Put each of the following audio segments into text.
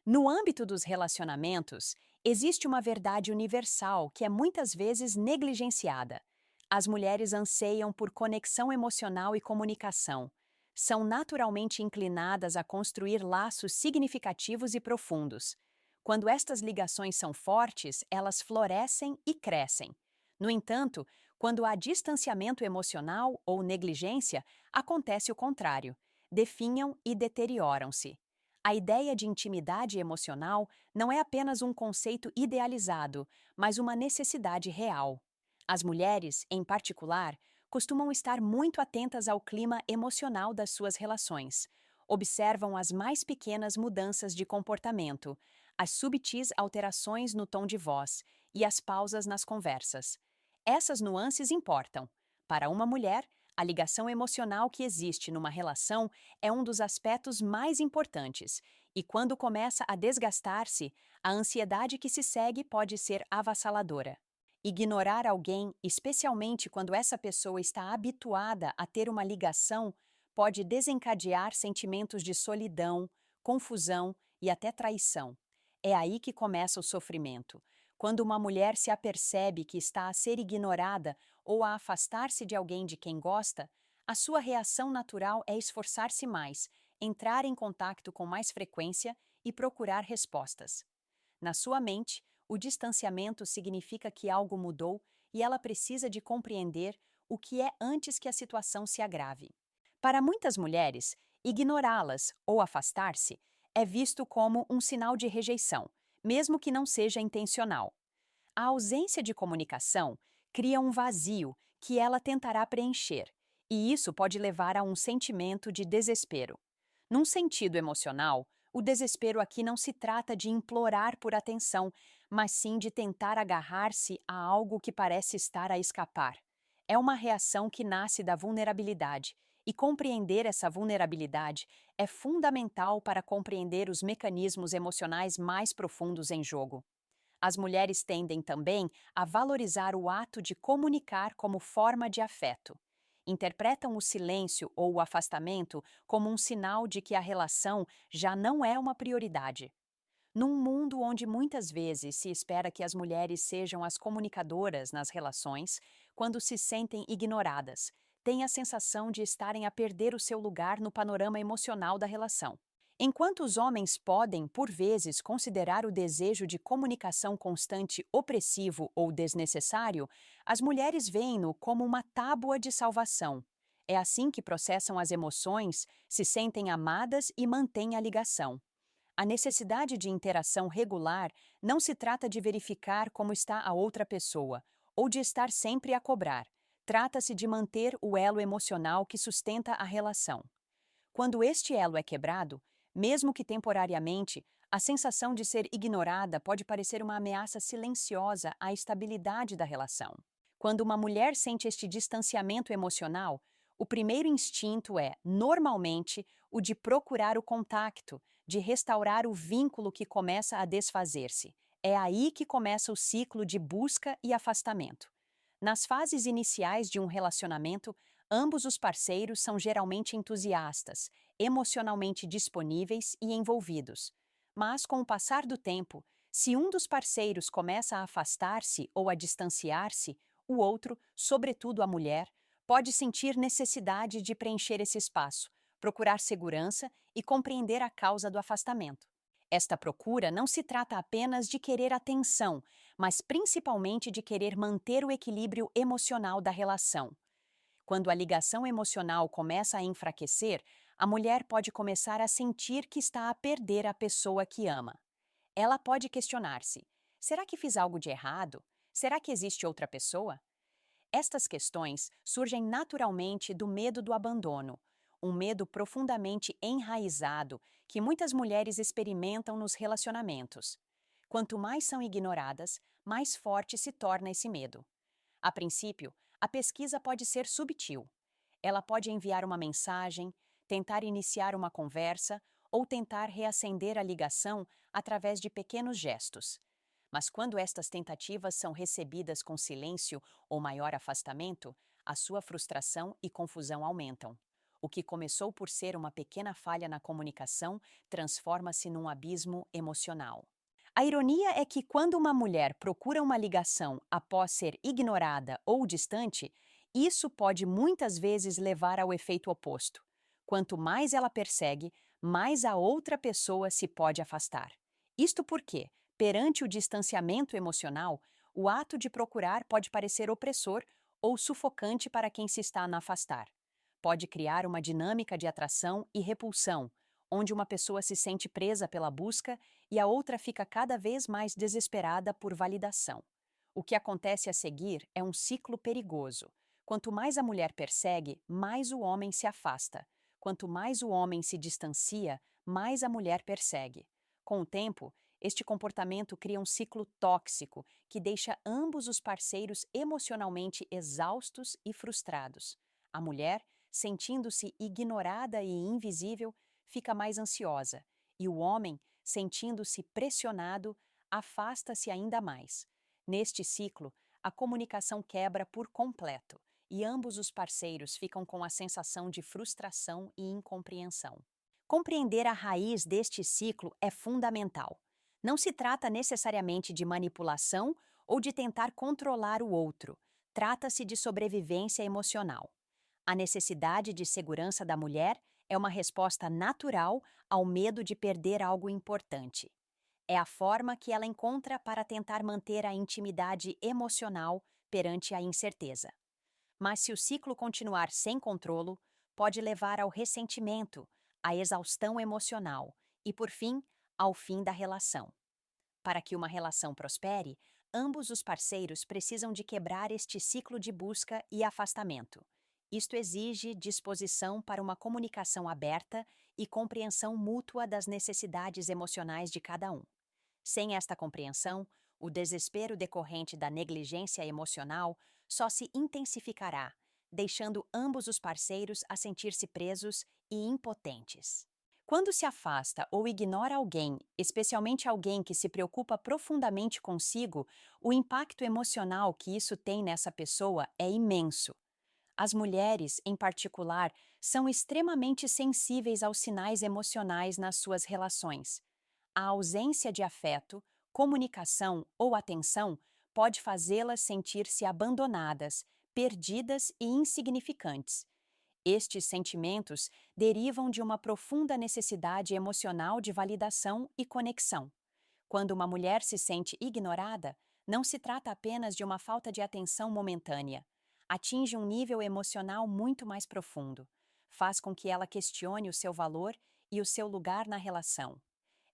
No âmbito dos relacionamentos, existe uma verdade universal que é muitas vezes negligenciada. As mulheres anseiam por conexão emocional e comunicação. São naturalmente inclinadas a construir laços significativos e profundos. Quando estas ligações são fortes, elas florescem e crescem. No entanto, quando há distanciamento emocional ou negligência, acontece o contrário. Definham e deterioram-se. A ideia de intimidade emocional não é apenas um conceito idealizado, mas uma necessidade real. As mulheres, em particular, costumam estar muito atentas ao clima emocional das suas relações. Observam as mais pequenas mudanças de comportamento, as subtis alterações no tom de voz e as pausas nas conversas. Essas nuances importam. Para uma mulher, a ligação emocional que existe numa relação é um dos aspectos mais importantes, e quando começa a desgastar-se, a ansiedade que se segue pode ser avassaladora. Ignorar alguém, especialmente quando essa pessoa está habituada a ter uma ligação, pode desencadear sentimentos de solidão, confusão e até traição. É aí que começa o sofrimento. Quando uma mulher se apercebe que está a ser ignorada ou a afastar-se de alguém de quem gosta, a sua reação natural é esforçar-se mais, entrar em contato com mais frequência e procurar respostas. Na sua mente, o distanciamento significa que algo mudou e ela precisa de compreender o que é antes que a situação se agrave. Para muitas mulheres, ignorá-las ou afastar-se é visto como um sinal de rejeição, mesmo que não seja intencional. A ausência de comunicação cria um vazio que ela tentará preencher, e isso pode levar a um sentimento de desespero. Num sentido emocional, o desespero aqui não se trata de implorar por atenção, mas sim de tentar agarrar-se a algo que parece estar a escapar. É uma reação que nasce da vulnerabilidade, e compreender essa vulnerabilidade é fundamental para compreender os mecanismos emocionais mais profundos em jogo. As mulheres tendem também a valorizar o ato de comunicar como forma de afeto. Interpretam o silêncio ou o afastamento como um sinal de que a relação já não é uma prioridade. Num mundo onde muitas vezes se espera que as mulheres sejam as comunicadoras nas relações, quando se sentem ignoradas, têm a sensação de estarem a perder o seu lugar no panorama emocional da relação. Enquanto os homens podem, por vezes, considerar o desejo de comunicação constante opressivo ou desnecessário, as mulheres veem-no como uma tábua de salvação. É assim que processam as emoções, se sentem amadas e mantêm a ligação. A necessidade de interação regular não se trata de verificar como está a outra pessoa, ou de estar sempre a cobrar. Trata-se de manter o elo emocional que sustenta a relação. Quando este elo é quebrado, mesmo que temporariamente, a sensação de ser ignorada pode parecer uma ameaça silenciosa à estabilidade da relação. Quando uma mulher sente este distanciamento emocional, o primeiro instinto é, normalmente, o de procurar o contato, de restaurar o vínculo que começa a desfazer-se. É aí que começa o ciclo de busca e afastamento. Nas fases iniciais de um relacionamento, ambos os parceiros são geralmente entusiastas, emocionalmente disponíveis e envolvidos. Mas, com o passar do tempo, se um dos parceiros começa a afastar-se ou a distanciar-se, o outro, sobretudo a mulher, pode sentir necessidade de preencher esse espaço, procurar segurança e compreender a causa do afastamento. Esta procura não se trata apenas de querer atenção, mas principalmente de querer manter o equilíbrio emocional da relação. Quando a ligação emocional começa a enfraquecer, a mulher pode começar a sentir que está a perder a pessoa que ama. Ela pode questionar-se: será que fiz algo de errado? Será que existe outra pessoa? Estas questões surgem naturalmente do medo do abandono, um medo profundamente enraizado que muitas mulheres experimentam nos relacionamentos. Quanto mais são ignoradas, mais forte se torna esse medo. A princípio, a pesquisa pode ser subtil. Ela pode enviar uma mensagem, tentar iniciar uma conversa ou tentar reacender a ligação através de pequenos gestos. Mas quando estas tentativas são recebidas com silêncio ou maior afastamento, a sua frustração e confusão aumentam. O que começou por ser uma pequena falha na comunicação transforma-se num abismo emocional. A ironia é que quando uma mulher procura uma ligação após ser ignorada ou distante, isso pode muitas vezes levar ao efeito oposto. Quanto mais ela persegue, mais a outra pessoa se pode afastar. Isto porque, perante o distanciamento emocional, o ato de procurar pode parecer opressor ou sufocante para quem se está a afastar. Pode criar uma dinâmica de atração e repulsão, onde uma pessoa se sente presa pela busca e a outra fica cada vez mais desesperada por validação. O que acontece a seguir é um ciclo perigoso. Quanto mais a mulher persegue, mais o homem se afasta. Quanto mais o homem se distancia, mais a mulher persegue. Com o tempo, este comportamento cria um ciclo tóxico que deixa ambos os parceiros emocionalmente exaustos e frustrados. A mulher, sentindo-se ignorada e invisível, fica mais ansiosa, e o homem, sentindo-se pressionado, afasta-se ainda mais. Neste ciclo, a comunicação quebra por completo e ambos os parceiros ficam com a sensação de frustração e incompreensão. Compreender a raiz deste ciclo é fundamental. Não se trata necessariamente de manipulação ou de tentar controlar o outro. Trata-se de sobrevivência emocional. A necessidade de segurança da mulher é uma resposta natural ao medo de perder algo importante. É a forma que ela encontra para tentar manter a intimidade emocional perante a incerteza. Mas se o ciclo continuar sem controlo, pode levar ao ressentimento, à exaustão emocional e, por fim, ao fim da relação. Para que uma relação prospere, ambos os parceiros precisam de quebrar este ciclo de busca e afastamento. Isto exige disposição para uma comunicação aberta e compreensão mútua das necessidades emocionais de cada um. Sem esta compreensão, o desespero decorrente da negligência emocional só se intensificará, deixando ambos os parceiros a sentir-se presos e impotentes. Quando se afasta ou ignora alguém, especialmente alguém que se preocupa profundamente consigo, o impacto emocional que isso tem nessa pessoa é imenso. As mulheres, em particular, são extremamente sensíveis aos sinais emocionais nas suas relações. A ausência de afeto, comunicação ou atenção pode fazê-las sentir-se abandonadas, perdidas e insignificantes. Estes sentimentos derivam de uma profunda necessidade emocional de validação e conexão. Quando uma mulher se sente ignorada, não se trata apenas de uma falta de atenção momentânea. Atinge um nível emocional muito mais profundo. Faz com que ela questione o seu valor e o seu lugar na relação.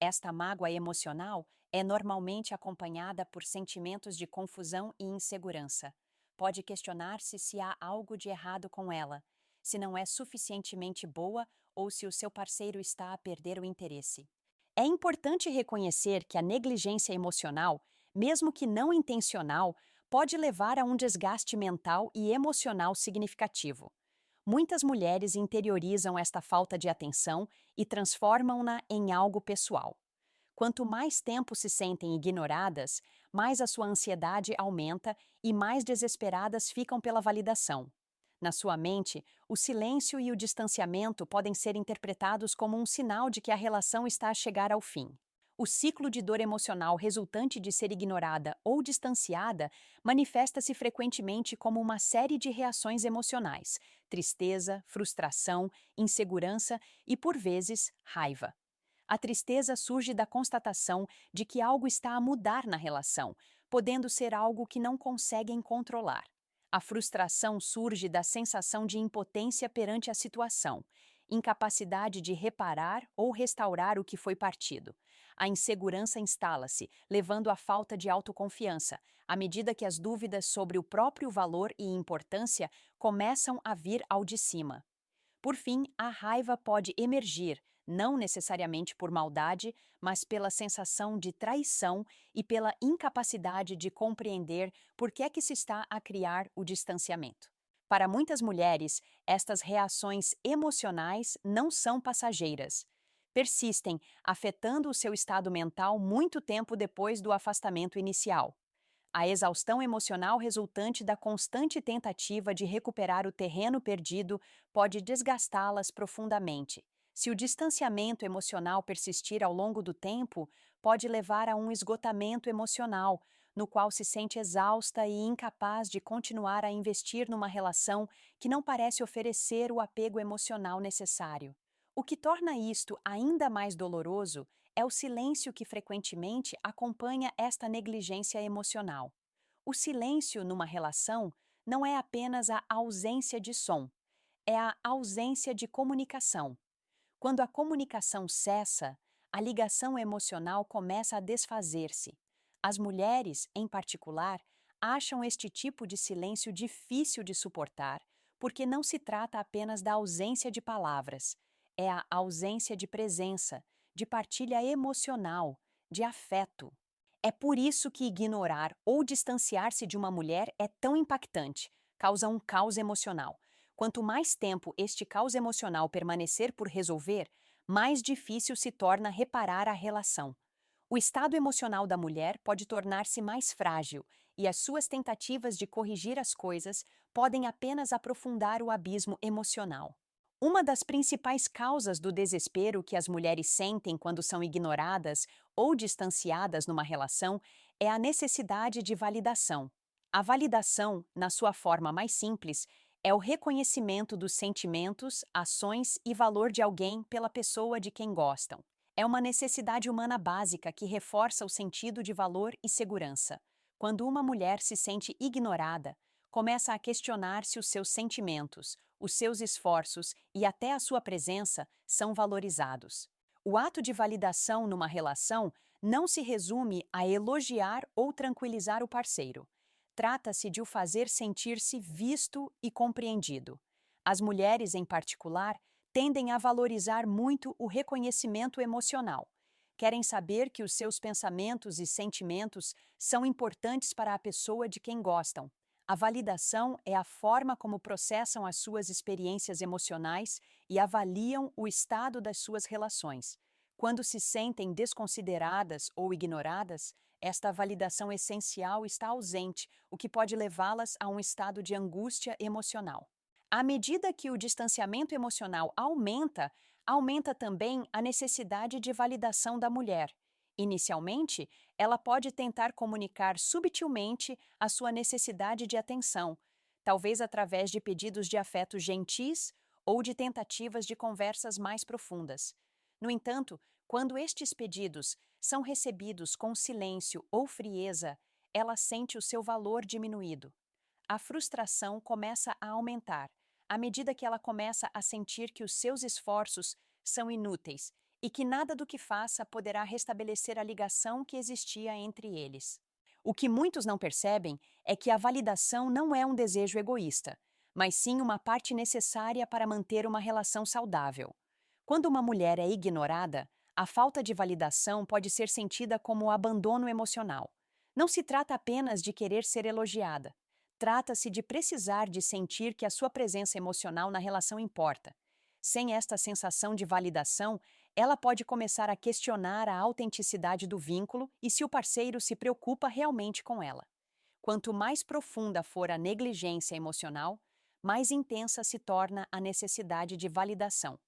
Esta mágoa emocional é normalmente acompanhada por sentimentos de confusão e insegurança. Pode questionar-se se há algo de errado com ela, se não é suficientemente boa ou se o seu parceiro está a perder o interesse. É importante reconhecer que a negligência emocional, mesmo que não intencional, pode levar a um desgaste mental e emocional significativo. Muitas mulheres interiorizam esta falta de atenção e transformam-na em algo pessoal. Quanto mais tempo se sentem ignoradas, mais a sua ansiedade aumenta e mais desesperadas ficam pela validação. Na sua mente, o silêncio e o distanciamento podem ser interpretados como um sinal de que a relação está a chegar ao fim. O ciclo de dor emocional resultante de ser ignorada ou distanciada manifesta-se frequentemente como uma série de reações emocionais: tristeza, frustração, insegurança e, por vezes, raiva. A tristeza surge da constatação de que algo está a mudar na relação, podendo ser algo que não conseguem controlar. A frustração surge da sensação de impotência perante a situação, incapacidade de reparar ou restaurar o que foi partido. A insegurança instala-se, levando à falta de autoconfiança, à medida que as dúvidas sobre o próprio valor e importância começam a vir ao de cima. Por fim, a raiva pode emergir, não necessariamente por maldade, mas pela sensação de traição e pela incapacidade de compreender por que é que se está a criar o distanciamento. Para muitas mulheres, estas reações emocionais não são passageiras. Persistem, afetando o seu estado mental muito tempo depois do afastamento inicial. A exaustão emocional resultante da constante tentativa de recuperar o terreno perdido pode desgastá-las profundamente. Se o distanciamento emocional persistir ao longo do tempo, pode levar a um esgotamento emocional, no qual se sente exausta e incapaz de continuar a investir numa relação que não parece oferecer o apego emocional necessário. O que torna isto ainda mais doloroso é o silêncio que frequentemente acompanha esta negligência emocional. O silêncio numa relação não é apenas a ausência de som, é a ausência de comunicação. Quando a comunicação cessa, a ligação emocional começa a desfazer-se. As mulheres, em particular, acham este tipo de silêncio difícil de suportar, porque não se trata apenas da ausência de palavras, é a ausência de presença, de partilha emocional, de afeto. É por isso que ignorar ou distanciar-se de uma mulher é tão impactante, causa um caos emocional. Quanto mais tempo este caos emocional permanecer por resolver, mais difícil se torna reparar a relação. O estado emocional da mulher pode tornar-se mais frágil e as suas tentativas de corrigir as coisas podem apenas aprofundar o abismo emocional. Uma das principais causas do desespero que as mulheres sentem quando são ignoradas ou distanciadas numa relação é a necessidade de validação. A validação, na sua forma mais simples, é o reconhecimento dos sentimentos, ações e valor de alguém pela pessoa de quem gostam. É uma necessidade humana básica que reforça o sentido de valor e segurança. Quando uma mulher se sente ignorada, começa a questionar se os seus sentimentos, os seus esforços e até a sua presença são valorizados. O ato de validação numa relação não se resume a elogiar ou tranquilizar o parceiro. Trata-se de o fazer sentir-se visto e compreendido. As mulheres, em particular, tendem a valorizar muito o reconhecimento emocional. Querem saber que os seus pensamentos e sentimentos são importantes para a pessoa de quem gostam. A validação é a forma como processam as suas experiências emocionais e avaliam o estado das suas relações. Quando se sentem desconsideradas ou ignoradas, esta validação essencial está ausente, o que pode levá-las a um estado de angústia emocional. À medida que o distanciamento emocional aumenta, aumenta também a necessidade de validação da mulher. Inicialmente, ela pode tentar comunicar subtilmente a sua necessidade de atenção, talvez através de pedidos de afeto gentis ou de tentativas de conversas mais profundas. No entanto, quando estes pedidos são recebidos com silêncio ou frieza, ela sente o seu valor diminuído. A frustração começa a aumentar à medida que ela começa a sentir que os seus esforços são inúteis e que nada do que faça poderá restabelecer a ligação que existia entre eles. O que muitos não percebem é que a validação não é um desejo egoísta, mas sim uma parte necessária para manter uma relação saudável. Quando uma mulher é ignorada, a falta de validação pode ser sentida como abandono emocional. Não se trata apenas de querer ser elogiada. Trata-se de precisar de sentir que a sua presença emocional na relação importa. Sem esta sensação de validação, ela pode começar a questionar a autenticidade do vínculo e se o parceiro se preocupa realmente com ela. Quanto mais profunda for a negligência emocional, mais intensa se torna a necessidade de validação.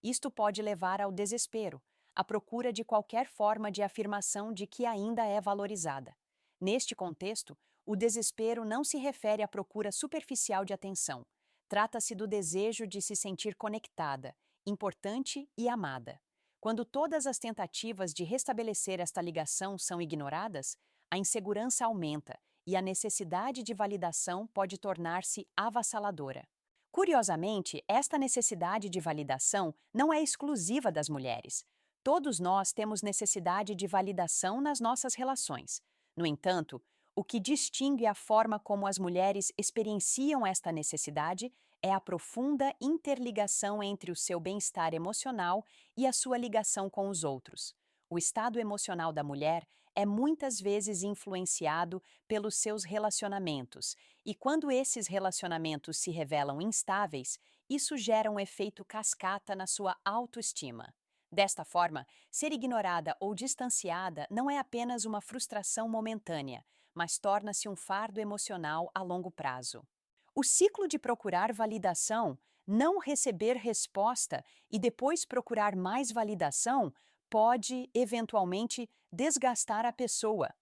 Isto pode levar ao desespero, à procura de qualquer forma de afirmação de que ainda é valorizada. Neste contexto, o desespero não se refere à procura superficial de atenção. Trata-se do desejo de se sentir conectada, importante e amada. Quando todas as tentativas de restabelecer esta ligação são ignoradas, a insegurança aumenta e a necessidade de validação pode tornar-se avassaladora. Curiosamente, esta necessidade de validação não é exclusiva das mulheres. Todos nós temos necessidade de validação nas nossas relações. No entanto, o que distingue a forma como as mulheres experienciam esta necessidade é a profunda interligação entre o seu bem-estar emocional e a sua ligação com os outros. O estado emocional da mulher é muitas vezes influenciado pelos seus relacionamentos, e quando esses relacionamentos se revelam instáveis, isso gera um efeito cascata na sua autoestima. Desta forma, ser ignorada ou distanciada não é apenas uma frustração momentânea, mas torna-se um fardo emocional a longo prazo. O ciclo de procurar validação, não receber resposta e depois procurar mais validação pode, eventualmente, desgastar a pessoa.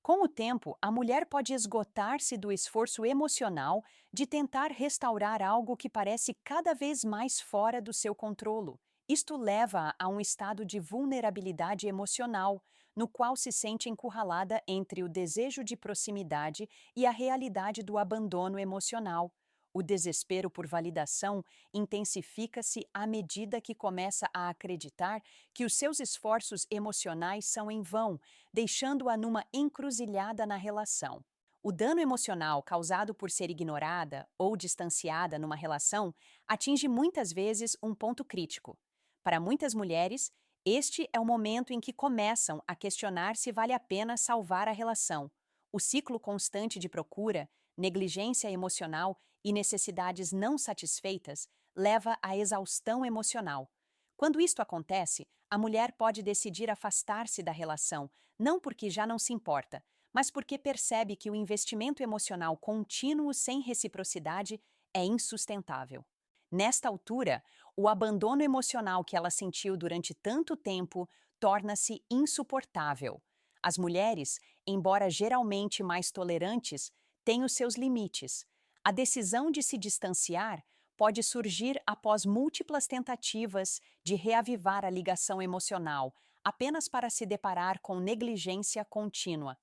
Com o tempo, a mulher pode esgotar-se do esforço emocional de tentar restaurar algo que parece cada vez mais fora do seu controle. Isto leva a um estado de vulnerabilidade emocional, no qual se sente encurralada entre o desejo de proximidade e a realidade do abandono emocional. O desespero por validação intensifica-se à medida que começa a acreditar que os seus esforços emocionais são em vão, deixando-a numa encruzilhada na relação. O dano emocional causado por ser ignorada ou distanciada numa relação atinge muitas vezes um ponto crítico. Para muitas mulheres, este é o momento em que começam a questionar se vale a pena salvar a relação. O ciclo constante de procura, negligência emocional e necessidades não satisfeitas leva à exaustão emocional. Quando isto acontece, a mulher pode decidir afastar-se da relação, não porque já não se importa, mas porque percebe que o investimento emocional contínuo sem reciprocidade é insustentável. Nesta altura, o abandono emocional que ela sentiu durante tanto tempo torna-se insuportável. As mulheres, embora geralmente mais tolerantes, têm os seus limites. A decisão de se distanciar pode surgir após múltiplas tentativas de reavivar a ligação emocional, apenas para se deparar com negligência contínua.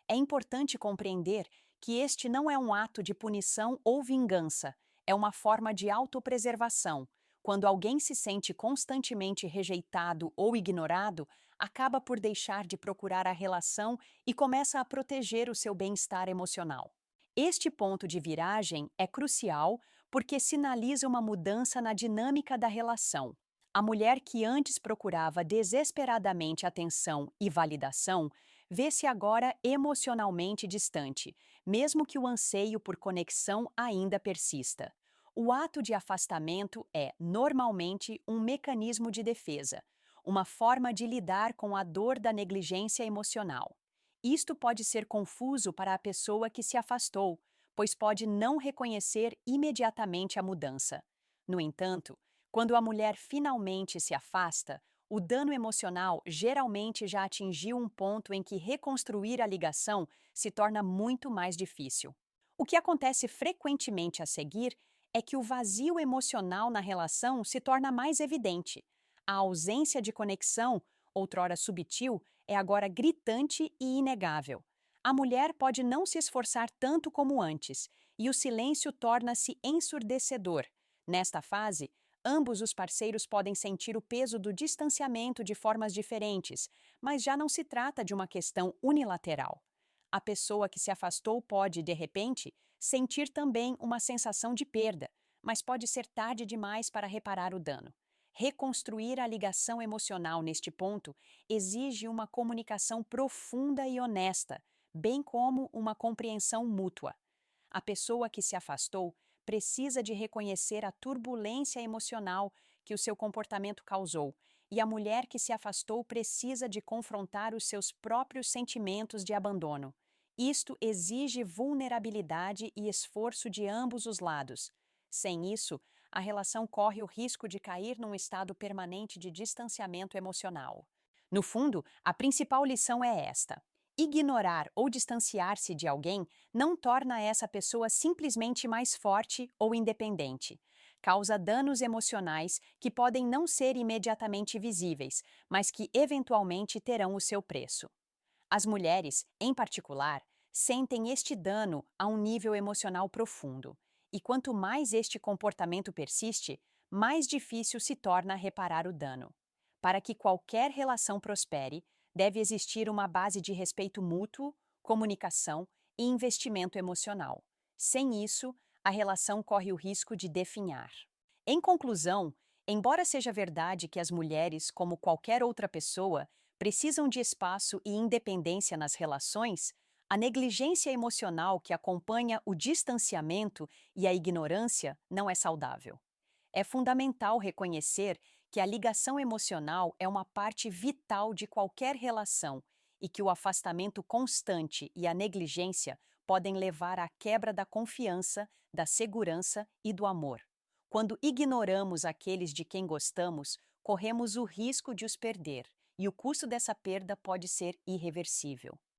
É importante compreender que este não é um ato de punição ou vingança, é uma forma de autopreservação. Quando alguém se sente constantemente rejeitado ou ignorado, acaba por deixar de procurar a relação e começa a proteger o seu bem-estar emocional. Este ponto de viragem é crucial porque sinaliza uma mudança na dinâmica da relação. A mulher que antes procurava desesperadamente atenção e validação vê-se agora emocionalmente distante, mesmo que o anseio por conexão ainda persista. O ato de afastamento é, normalmente, um mecanismo de defesa, uma forma de lidar com a dor da negligência emocional. Isto pode ser confuso para a pessoa que se afastou, pois pode não reconhecer imediatamente a mudança. No entanto, quando a mulher finalmente se afasta, o dano emocional geralmente já atingiu um ponto em que reconstruir a ligação se torna muito mais difícil. O que acontece frequentemente a seguir é que o vazio emocional na relação se torna mais evidente. A ausência de conexão, outrora subtil, é agora gritante e inegável. A mulher pode não se esforçar tanto como antes, e o silêncio torna-se ensurdecedor. Nesta fase, ambos os parceiros podem sentir o peso do distanciamento de formas diferentes, mas já não se trata de uma questão unilateral. A pessoa que se afastou pode, de repente, sentir também uma sensação de perda, mas pode ser tarde demais para reparar o dano. Reconstruir a ligação emocional neste ponto exige uma comunicação profunda e honesta, bem como uma compreensão mútua. A pessoa que se afastou precisa de reconhecer a turbulência emocional que o seu comportamento causou, e a mulher que se afastou precisa de confrontar os seus próprios sentimentos de abandono. Isto exige vulnerabilidade e esforço de ambos os lados. Sem isso, a relação corre o risco de cair num estado permanente de distanciamento emocional. No fundo, a principal lição é esta: ignorar ou distanciar-se de alguém não torna essa pessoa simplesmente mais forte ou independente. Causa danos emocionais que podem não ser imediatamente visíveis, mas que eventualmente terão o seu preço. As mulheres, em particular, sentem este dano a um nível emocional profundo. E quanto mais este comportamento persiste, mais difícil se torna reparar o dano. Para que qualquer relação prospere, deve existir uma base de respeito mútuo, comunicação e investimento emocional. Sem isso, a relação corre o risco de definhar. Em conclusão, embora seja verdade que as mulheres, como qualquer outra pessoa, precisam de espaço e independência nas relações, a negligência emocional que acompanha o distanciamento e a ignorância não é saudável. É fundamental reconhecer que a ligação emocional é uma parte vital de qualquer relação e que o afastamento constante e a negligência podem levar à quebra da confiança, da segurança e do amor. Quando ignoramos aqueles de quem gostamos, corremos o risco de os perder, e o custo dessa perda pode ser irreversível.